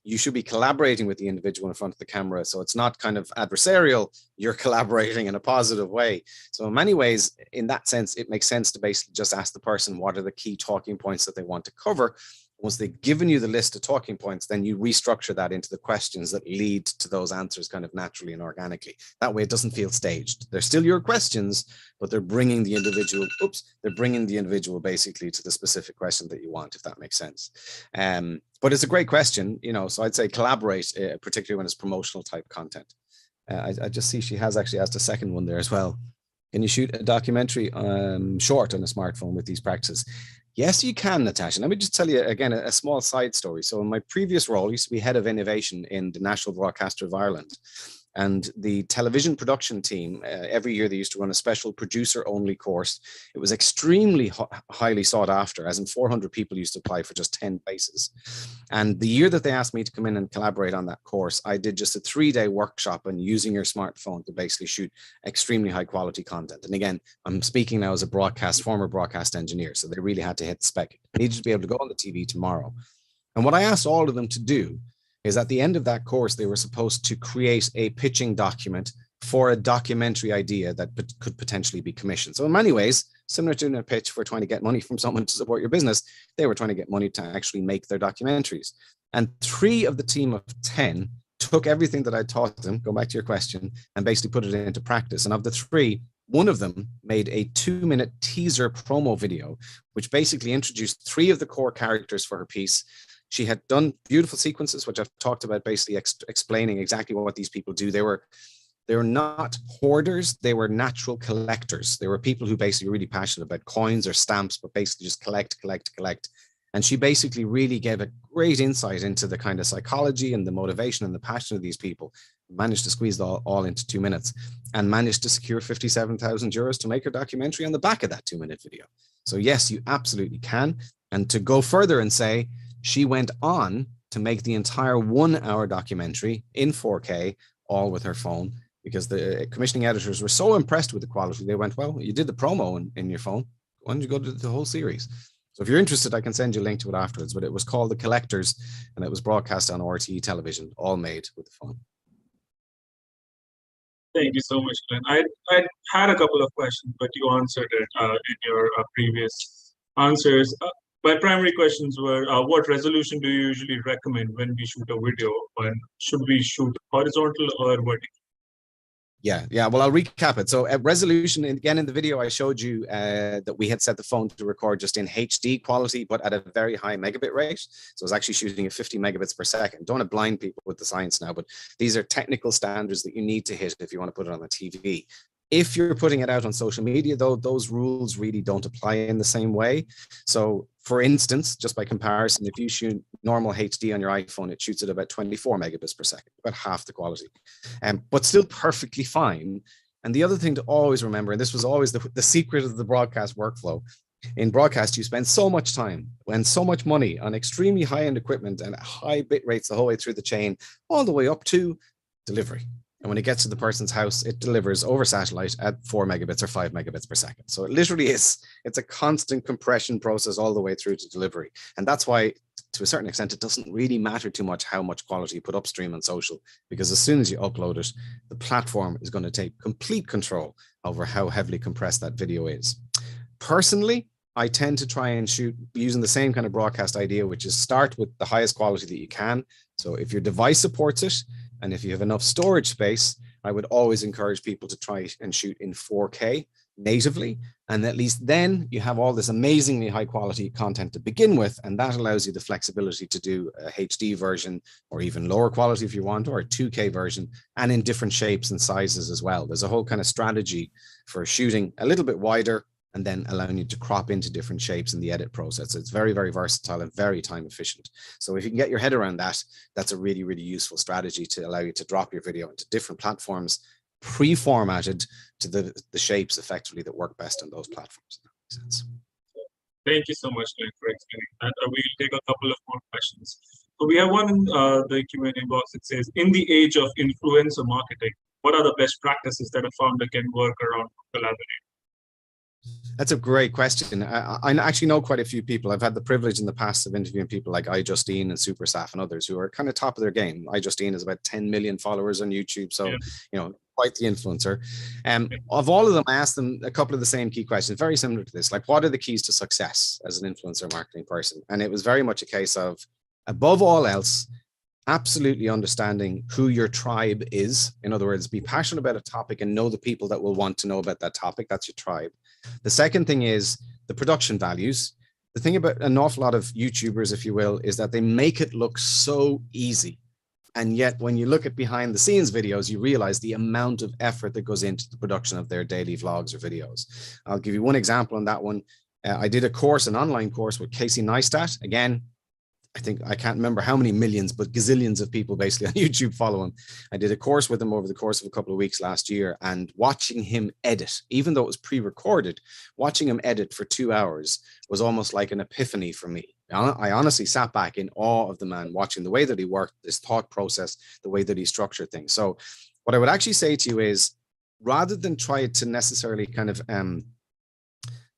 you should be collaborating with the individual in front of the camera. So it's not kind of adversarial. You're collaborating in a positive way. So in many ways, in that sense, it makes sense to basically just ask the person what are the key talking points that they want to cover. Once they've given you the list of talking points, then you restructure that into the questions that lead to those answers kind of naturally and organically. That way it doesn't feel staged. They're still your questions, but they're bringing the individual basically to the specific question that you want, if that makes sense. But it's a great question, so I'd say collaborate, particularly when it's promotional type content. I just see she has actually asked a second one there as well. Can you shoot a documentary short on a smartphone with these practices? Yes, you can, Natasha. Let me just tell you, again, a small side story. So in my previous role, I used to be head of innovation in the National Broadcaster of Ireland. And the television production team, every year they used to run a special producer-only course. It was extremely highly sought after, as in 400 people used to apply for just 10 places. And the year that they asked me to come in and collaborate on that course, I did just a 3-day workshop on using your smartphone to basically shoot extremely high quality content. And again, I'm speaking now as a former broadcast engineer, so they really had to hit the spec. They needed to be able to go on the TV tomorrow. And what I asked all of them to do is at the end of that course, they were supposed to create a pitching document for a documentary idea that could potentially be commissioned. So in many ways, similar to a pitch for trying to get money from someone to support your business, they were trying to get money to actually make their documentaries. And 3 of the team of 10 took everything that I taught them, go back to your question, and basically put it into practice. And of the 3, one of them made a 2-minute teaser promo video, which basically introduced 3 of the core characters for her piece. She had done beautiful sequences, which I've talked about, basically explaining exactly what these people do. They were not hoarders. They were natural collectors. They were people who basically were really passionate about coins or stamps, but basically just collect. And she basically really gave a great insight into the kind of psychology and the motivation and the passion of these people. Managed to squeeze it all into 2 minutes and managed to secure 57,000 euros to make her documentary on the back of that 2-minute video. So yes, you absolutely can. And to go further and say, she went on to make the entire 1-hour documentary in 4K, all with her phone, because the commissioning editors were so impressed with the quality. They went, well, you did the promo in your phone. Why don't you go to the whole series? So if you're interested, I can send you a link to it afterwards, but it was called The Collectors and it was broadcast on RTE television, all made with the phone. Thank you so much, Glenn. I had a couple of questions, but you answered it in your previous answers. My primary questions were, what resolution do you usually recommend when we shoot a video? And should we shoot horizontal or vertical? Yeah. Well, I'll recap it. So at resolution, again, in the video, I showed you that we had set the phone to record just in HD quality, but at a very high megabit rate. So it's actually shooting at 50 megabits per second. Don't want to blind people with the science now, but these are technical standards that you need to hit if you want to put it on the TV. If you're putting it out on social media, though, those rules really don't apply in the same way. So for instance, just by comparison, if you shoot normal HD on your iPhone, it shoots at about 24 megabits per second, about half the quality, but still perfectly fine. And the other thing to always remember, and this was always the secret of the broadcast workflow, in broadcast, you spend so much time and so much money on extremely high-end equipment and high bit rates the whole way through the chain, all the way up to delivery. And when it gets to the person's house, it delivers over satellite at 4 megabits or 5 megabits per second. So it literally it's a constant compression process all the way through to delivery. And that's why, to a certain extent, it doesn't really matter too much how much quality you put upstream on social, because as soon as you upload it, the platform is going to take complete control over how heavily compressed that video is. Personally, I tend to try and shoot using the same kind of broadcast idea, which is start with the highest quality that you can. So if your device supports it, and if you have enough storage space, I would always encourage people to try and shoot in 4K natively. And at least then you have all this amazingly high quality content to begin with. And that allows you the flexibility to do a HD version, or even lower quality if you want, or a 2K version, and in different shapes and sizes as well. There's a whole kind of strategy for shooting a little bit wider and then allowing you to crop into different shapes in the edit process. It's very, very versatile and very time efficient. So if you can get your head around that, that's a really, really useful strategy to allow you to drop your video into different platforms, pre-formatted to the shapes effectively that work best on those platforms. That makes sense. Thank you so much, Glenn, for explaining that. We'll take a couple of more questions. So we have one in the Q&A box. It says, in the age of influencer marketing, what are the best practices that a founder can work around to collaborate? That's a great question. I actually know quite a few people. I've had the privilege in the past of interviewing people like iJustine and Superstaff and others who are kind of top of their game. iJustine has about 10 million followers on YouTube. So, you know, quite the influencer. Of all of them, I asked them a couple of the same key questions, very similar to this. Like, what are the keys to success as an influencer marketing person? And it was very much a case of, above all else, absolutely understanding who your tribe is. In other words, be passionate about a topic and know the people that will want to know about that topic. That's your tribe. The second thing is the production values. The thing about an awful lot of YouTubers, if you will, is that they make it look so easy. And yet when you look at behind the scenes videos, you realize the amount of effort that goes into the production of their daily vlogs or videos. I'll give you one example on that one. I did a course, an online course with Casey Neistat. Again, I can't remember how many millions, but gazillions of people basically on YouTube follow him. I did a course with him over the course of a couple of weeks last year, and watching him edit, even though it was pre-recorded, watching him edit for 2 hours was almost like an epiphany for me. I honestly sat back in awe of the man, watching the way that he worked, his thought process, the way that he structured things. So what I would actually say to you is, rather than try to necessarily kind of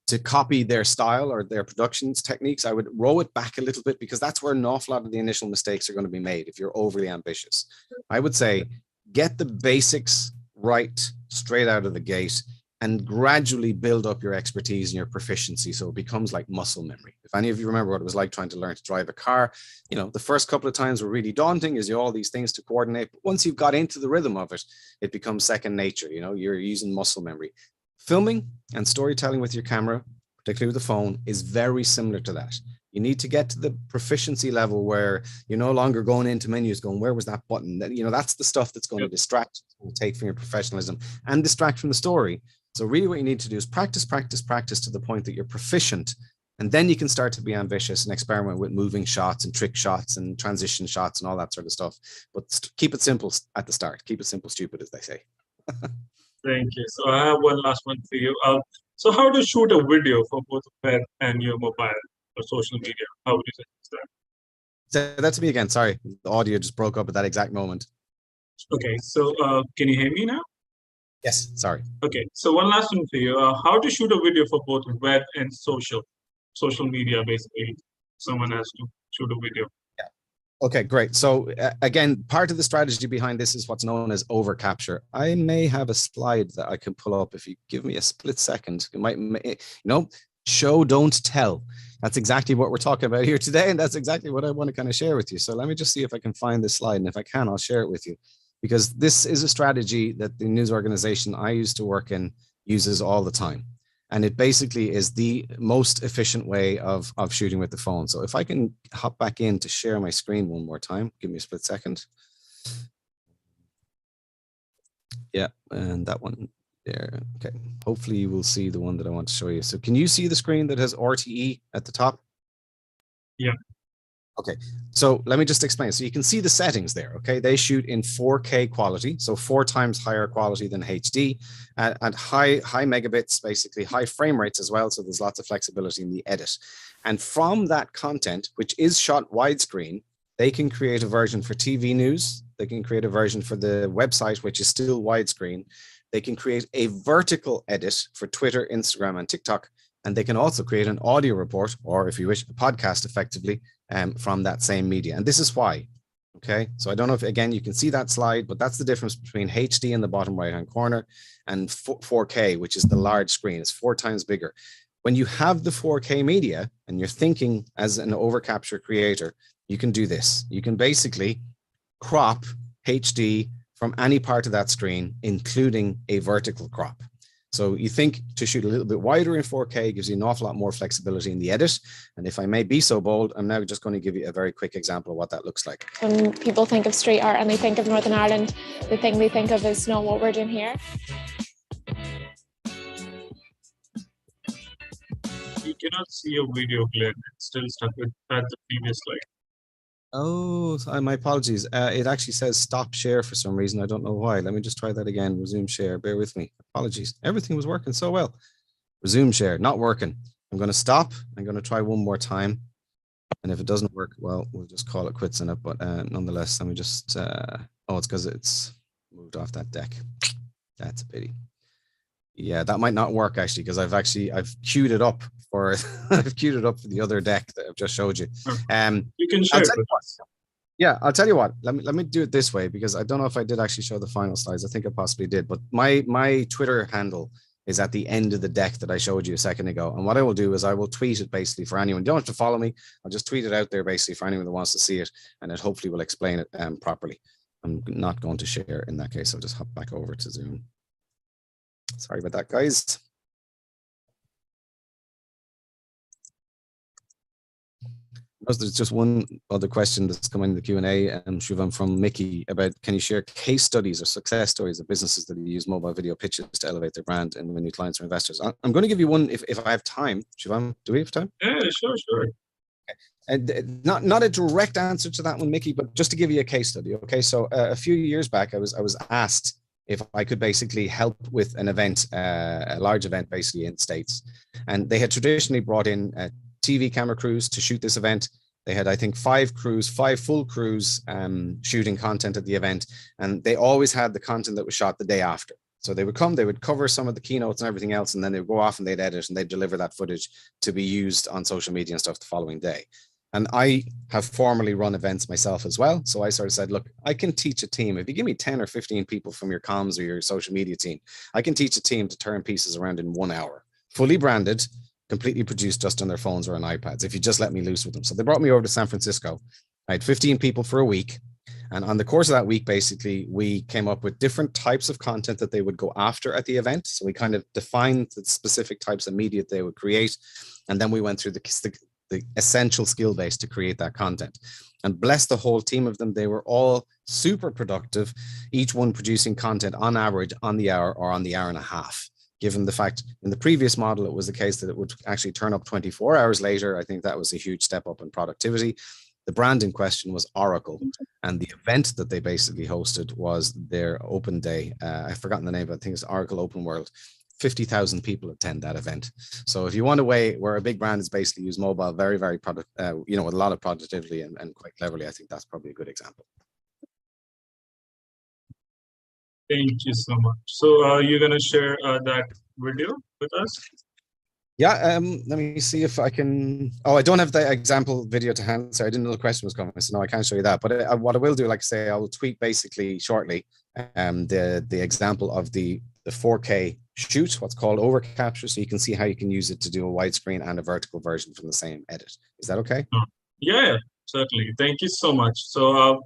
to copy their style or their productions techniques, I would roll it back a little bit, because that's where an awful lot of the initial mistakes are going to be made if you're overly ambitious. I would say get the basics right straight out of the gate and gradually build up your expertise and your proficiency so it becomes like muscle memory. If any of you remember what it was like trying to learn to drive a car, you know, the first couple of times were really daunting, as you all these things to coordinate. But once you've got into the rhythm of it, it becomes second nature. You know, you're using muscle memory. Filming and storytelling with your camera, particularly with the phone, is very similar to that. You need to get to the proficiency level where you're no longer going into menus going, where was that button? You know, that's the stuff that's going to distract, take from your professionalism and distract from the story. So really what you need to do is practice, practice, practice to the point that you're proficient. And then you can start to be ambitious and experiment with moving shots and trick shots and transition shots and all that sort of stuff. But keep it simple at the start. Keep it simple, stupid, as they say. Thank you. So I have one last one for you. So how to shoot a video for both web and your mobile or social media? How would you suggest that? Say that to me again. Sorry, the audio just broke up at that exact moment. Okay, so can you hear me now? Yes, sorry. Okay, so one last one for you. How to shoot a video for both web and social media, basically. Someone has to shoot a video. Okay, great. So again, part of the strategy behind this is what's known as over capture. I may have a slide that I can pull up if you give me a split second. It might, you know, show, don't tell. That's exactly what we're talking about here today. And that's exactly what I want to kind of share with you. So let me just see if I can find this slide. And if I can, I'll share it with you, because this is a strategy that the news organization I used to work in uses all the time. And it basically is the most efficient way of shooting with the phone. So if I can hop back in to share my screen one more time, give me a split second. Yeah, and that one there. Okay, hopefully you will see the one that I want to show you. So can you see the screen that has RTE at the top? Yeah. Okay, so let me just explain. So you can see the settings there, okay? They shoot in 4K quality, so 4 times higher quality than HD, and high megabits, basically high frame rates as well, so there's lots of flexibility in the edit. And from that content, which is shot widescreen, they can create a version for TV news, they can create a version for the website, which is still widescreen, they can create a vertical edit for Twitter, Instagram, and TikTok, and they can also create an audio report, or if you wish, a podcast effectively, from that same media. And this is why, okay? So I don't know if, again, you can see that slide, but that's the difference between HD in the bottom right-hand corner and 4K, which is the large screen. It's 4 times bigger. When you have the 4K media and you're thinking as an overcapture creator, you can do this. You can basically crop HD from any part of that screen, including a vertical crop. So you think to shoot a little bit wider in 4K gives you an awful lot more flexibility in the edit. And if I may be so bold, I'm now just going to give you a very quick example of what that looks like. When people think of street art and they think of Northern Ireland, the thing they think of is, no, what we're doing here. You cannot see your video, Glenn. It's still stuck with at the previous slide. Oh, my apologies. It actually says stop share for some reason. I don't know why. Let me just try that again. Resume share. Bear with me. Apologies. Everything was working so well. Resume share. Not working. I'm going to stop. I'm going to try one more time. And if it doesn't work, well, we'll just call it quits on it. But nonetheless, let me just... oh, it's because it's moved off that deck. That's a pity. Yeah, that might not work actually, because I've queued it up for I've queued it up for the other deck that I've just showed you. You can share it with us. Yeah, I'll tell you what. Let me do it this way, because I don't know if I did actually show the final slides. I think I possibly did, but my Twitter handle is at the end of the deck that I showed you a second ago. And what I will do is I will tweet it basically for anyone. You don't have to follow me. I'll just tweet it out there basically for anyone that wants to see it, and it hopefully will explain it properly. I'm not going to share in that case. I'll just hop back over to Zoom. Sorry about that, guys. There's just one other question that's coming in the Q&A, Shubham, from Mickey, about can you share case studies or success stories of businesses that use mobile video pitches to elevate their brand and win new clients or investors? I'm going to give you one if I have time. Shubham, do we have time? Yeah, sure. And not a direct answer to that one, Mickey, but just to give you a case study. Okay, so a few years back, I was asked if I could basically help with an event, a large event basically in the States. And they had traditionally brought in TV camera crews to shoot this event. They had, I think, 5 full crews shooting content at the event. And they always had the content that was shot the day after. So they would come, they would cover some of the keynotes and everything else, and then they would go off and they'd edit and they'd deliver that footage to be used on social media and stuff the following day. And I have formerly run events myself as well. So I sort of said, look, I can teach a team. If you give me 10 or 15 people from your comms or your social media team, I can teach a team to turn pieces around in 1 hour, fully branded, completely produced just on their phones or on iPads, if you just let me loose with them. So they brought me over to San Francisco. I had 15 people for a week. And on the course of that week, basically, we came up with different types of content that they would go after at the event. So we kind of defined the specific types of media they would create. And then we went through the essential skill base to create that content. And bless the whole team of them, they were all super productive, each one producing content on average on the hour or on the hour and a half. Given the fact in the previous model, it was the case that it would actually turn up 24 hours later. I think that was a huge step up in productivity. The brand in question was Oracle, and the event that they basically hosted was their open day. I've forgotten the name, but I think it's Oracle Open World. 50,000 people attend that event. So if you want a way where a big brand is basically use mobile very, very with a lot of productivity and quite cleverly, I think that's probably a good example. Thank you so much. So you're going to share that video with us? Yeah, let me see if I can. Oh, I don't have the example video to hand. So I didn't know the question was coming. So no, I can't show you that. But what I will do, like I say, I will tweet basically shortly the example of the 4K shoot, what's called overcapture, so you can see how you can use it to do a widescreen and a vertical version from the same edit. Is that okay? Yeah, certainly. Thank you so much. So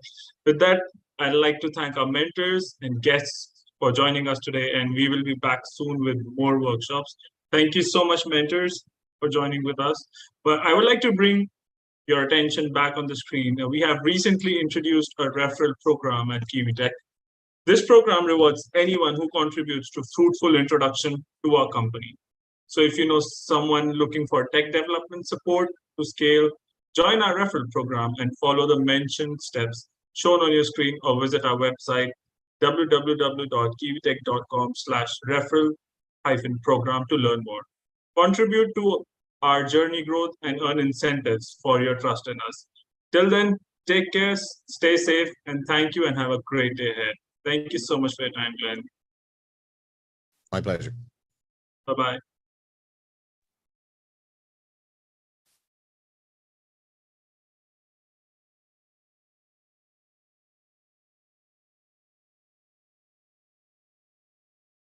with that, I'd like to thank our mentors and guests for joining us today, and we will be back soon with more workshops. Thank you so much, mentors, for joining with us. But I would like to bring your attention back on the screen. We have recently introduced a referral program at Kiwi Tech. This program rewards anyone who contributes to fruitful introduction to our company. So if you know someone looking for tech development support to scale, Join our referral program and follow the mentioned steps shown on your screen or visit our website www.kiwitech.com/referral-program to learn more. Contribute to our journey growth and earn incentives for your trust in us. Till then, take care, stay safe, and thank you and have a great day ahead. Thank you so much for your time, Glenn. My pleasure. Bye-bye.